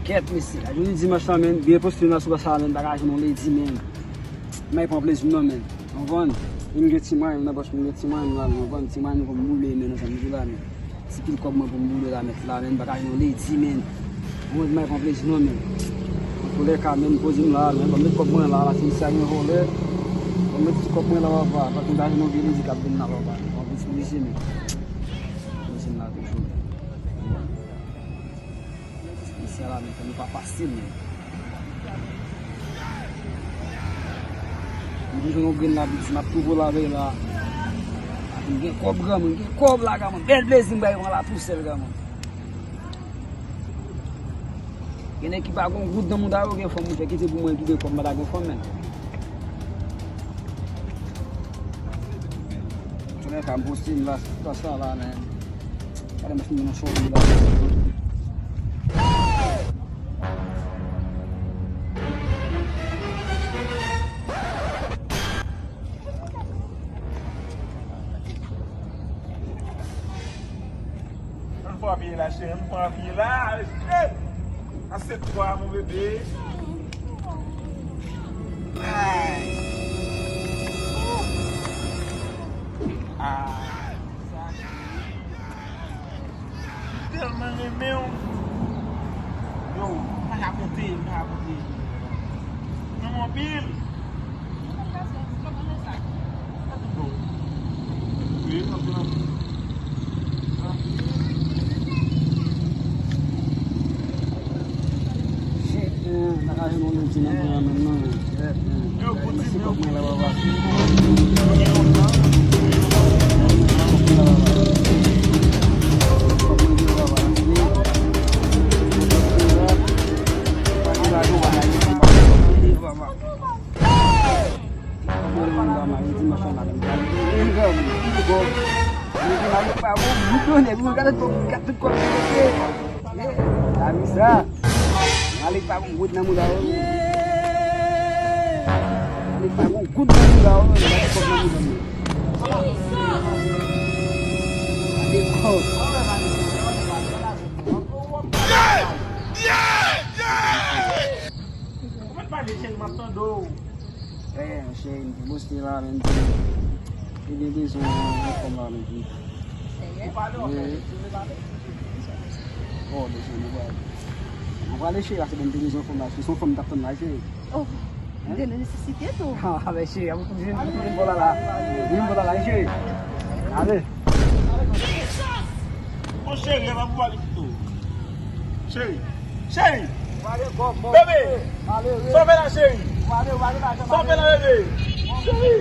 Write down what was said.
Ket mesi, a jouni dimanche lan men, biye poste nan sou basa men, bagaj non lady men. May pon plez non men. On von, yon get timan, yon nabos yon get timan lan, on von timan yon pou moule men, an sa la men. Sipil kob man pou moule la met la men, bagaj non lady men. On may pon plez non men. Pou le ka men, pozim la men, on met kob man la, la sin sa yon role. On met kob man la wava, patin bagaj non geni di kap den na wava. On plis polisi men. Polisi la toujou. Là, mais ça n'est pas facile. Nous devons gagner la bite, nous pouvons laver là. Il y a un cob là, il y a un cob là, bel plaisir, on la pousse là. Il y a une équipe qui a un groupe dans le monde, il faut que je pour moi qui comme madame femme. Je vais faire un poster là, ça là, mais ça me fait une chose là. La chaîne, on là, assieds-toi mon bébé. Tellement aimé. Yo, on va raconter. Non, mobile. Oui, bagaj non lady men nan. Yo, continue. Alik pa akong good na mula ako. Alik pa akong good na mula ako. Alik ko. Como vai deixar matando? Shane, gusti lá, men. Ele diz como lá, men. Oh, deixa eu ver. On va aller chez la seconde télévision fondation. Ils sont comme d'apprendre là chez. Oh, de la nécessité tout. Ah, mais chez, vous pouvez une bola là. Une bola là chez. Allez. Mon chéri, elle va vous aller tout. Chéri. Bébé. Sauvez la chérie. Sauvez la bébé. Chéri.